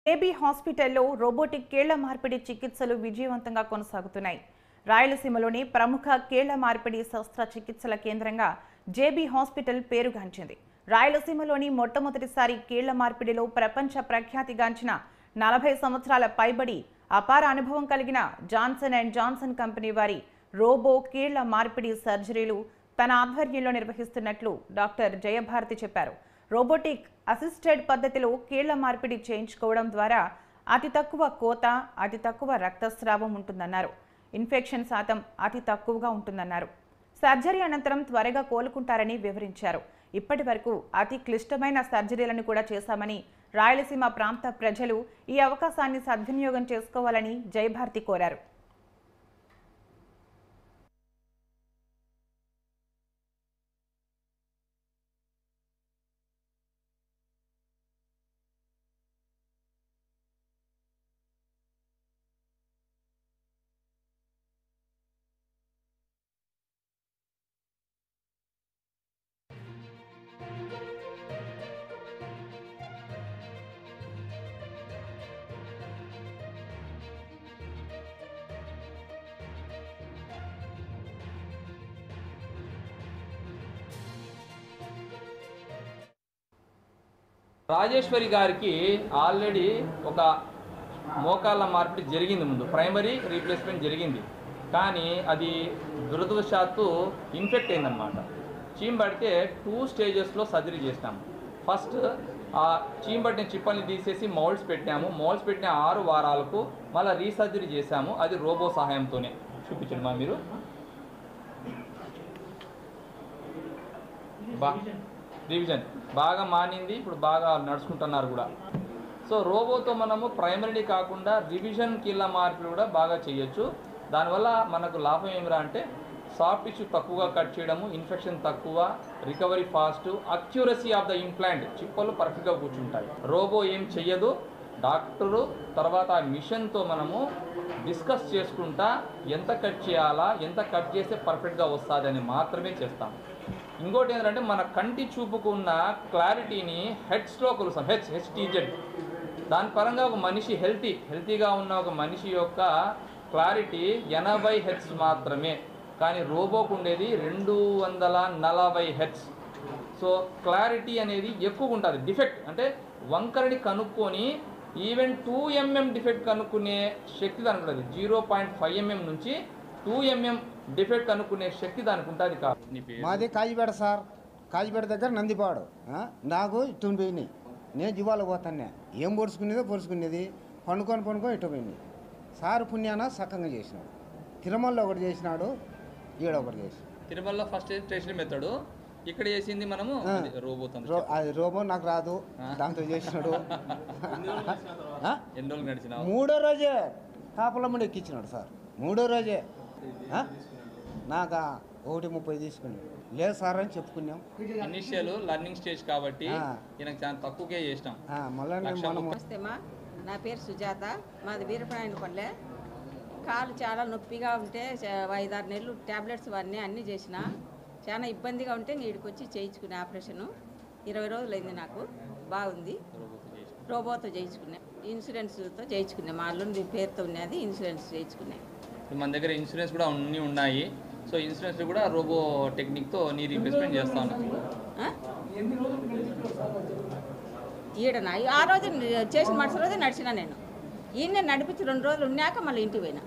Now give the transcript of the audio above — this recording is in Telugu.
ఏబీ హాస్పిటల్లో రోబోటిక్ కీళ్ల మార్పిడి చికిత్సలు విజయవంతంగా కొనసాగుతున్నాయి. రాయలసీమలోని ప్రముఖ కీళ్ల మార్పిడి శస్త్రచికిత్సల కేంద్రంగా జేబీ హాస్పిటల్ పేరుగాంచింది. రాయలసీమలోని మొట్టమొదటిసారి కీళ్ల మార్పిడిలో ప్రపంచ ప్రఖ్యాతిగాంచిన 40 సంవత్సరాల పైబడి అపార అనుభవం కలిగిన జాన్సన్ అండ్ జాన్సన్ కంపెనీ వారి రోబో కీళ్ల మార్పిడి సర్జరీలు తన ఆధ్వర్యంలో నిర్వహిస్తున్నట్లు డాక్టర్ జయభారతి చెప్పారు. రోబోటిక్ అసిస్టెడ్ పద్ధతిలో కీళ్ల మార్పిడి చేయించుకోవడం ద్వారా అతి తక్కువ కోత, అతి తక్కువ రక్తస్రావం ఉంటుందన్నారు. ఇన్ఫెక్షన్ శాతం అతి తక్కువగా ఉంటుందన్నారు. సర్జరీ అనంతరం త్వరగా కోలుకుంటారని వివరించారు. ఇప్పటి వరకు అతి క్లిష్టమైన సర్జరీలను కూడా చేశామని, రాయలసీమ ప్రాంత ప్రజలు ఈ అవకాశాన్ని సద్వినియోగం చేసుకోవాలని జయభారతి కోరారు. రాజేశ్వరి గారికి ఆల్రెడీ ఒక మోకాళ్ళ మార్పిడి జరిగింది. ముందు ప్రైమరీ రీప్లేస్మెంట్ జరిగింది, కానీ అది దురదృష్టవశాత్తు ఇన్ఫెక్ట్ అయిందన్నమాట. చీంబడితే 2 స్టేజెస్లో సర్జరీ చేసినాము. ఫస్ట్ ఆ చీంబడిన చిప్పల్ని తీసేసి మౌల్డ్స్ పెట్టాము. మౌల్డ్స్ పెట్టిన 6 వారాలకు మళ్ళీ రీసర్జరీ చేశాము. అది రోబో సహాయంతోనే. చూపించండి మా మీరు. రివిజన్ బాగా మానింది, ఇప్పుడు బాగా నడుచుకుంటున్నారు కూడా. సో రోబోతో మనము ప్రైమరీ కాకుండా రివిజన్ కీళ్ళ మార్పులు కూడా బాగా చేయొచ్చు. దానివల్ల మనకు లాభం ఏమిరా అంటే సాఫ్ట్ టిష్యూ తక్కువగా కట్ చేయడము, ఇన్ఫెక్షన్ తక్కువ, recovery fast, accuracy of the implant, చిప్పలు పర్ఫెక్ట్గా కూర్చుంటాయి. రోబో ఏం చెయ్యదు. డాక్టరు తర్వాత ఆ మిషన్తో మనము డిస్కస్ చేసుకుంటా ఎంత కట్ చేయాలా, ఎంత కట్ చేస్తే పర్ఫెక్ట్గా వస్తుంది అని మాత్రమే చేస్తాం. ఇంకోటి ఏంటంటే మన కంటి చూపుకున్న క్లారిటీని హెడ్స్లో కొలుస్తాం. హెచ్టీజెడ్. దాని పరంగా ఒక మనిషి హెల్తీగా ఉన్న ఒక మనిషి యొక్క క్లారిటీ 80 హెడ్స్ మాత్రమే, కానీ రోబోకు ఉండేది 240 హెడ్స్. సో క్లారిటీ అనేది ఎక్కువ ఉంటుంది. డిఫెక్ట్ అంటే వంకరని కనుక్కొని ఈవెన్ 2 mm డిఫెక్ట్ కనుక్కునే శక్తి దానికి ఉంటుంది. 0.5 mm నుంచి 2 mm డిఫెక్ట్ కనుక్కునే శక్తి దానికి ఉంటుంది. కాదు మాది కాజిపేట సార్. కాజిపేట దగ్గర నందిపాడు. నాకు ఇటు పోయినాయి. నేను జీవాలు పోతానే. ఏం పొడుచుకునేది పండుకొని ఇటు పోయినాయి. సార్ పుణ్యాన సక్కంగా చేసినాడు. తిరుమలలో ఒకటి చేసినాడు, ఈడ ఒకటి చేసినాడు. తిరుమలలో ఫస్ట్ స్టేషన్ మెథడు, ఇక్కడ చేసింది మనము రోబోతో. అది రోబో నాకు రాదు, దాంతో చేసినాడు. ఎన్ని రోజులు నడిచిన? 3వ రోజే కాపలమ్మడి ఎక్కించినాడు సార్. 3వ రోజే నాకు 1:30 తీసుకున్నాడు. లేదు సార్ అని చెప్పుకున్నాం. ఇనిషియల్ లర్నింగ్ స్టేజ్ కాబట్టి ఈయనకు చాలా తక్కువకే చేసినాం. నమస్తే మా, నా పేరు సుజాత. మాది వీరప్రాయణపల్లె. కాలు చాలా నొప్పిగా ఉంటే 5-6 నెలలు ట్యాబ్లెట్స్ అన్నీ చేసిన. చాలా ఇబ్బందిగా ఉంటే నీడికి వచ్చి చేయించుకునే ఆపరేషను 20 రోజులు అయింది. నాకు బాగుంది. రోబోతో చేయించుకున్నా, ఇన్సూరెన్స్తో చేయించుకున్నా. మా అల్లుండి పేరుతో ఉన్నది ఇన్సూరెన్స్ చేయించుకున్నా. మన దగ్గర ఇన్సూరెన్స్ కూడా అన్నీ ఉన్నాయి. సో ఇన్సూరెన్స్ కూడా రోబో టెక్నిక్తో నీ రీప్లేస్మెంట్ చేస్తా ఉన్నాను. ఈడనా ఆ రోజు చేసిన మరుసటి రోజే నడిచిన. నేను ఈయన నడిపించి 2 రోజులు ఉన్నాక మళ్ళీ ఇంటికి పోయినా.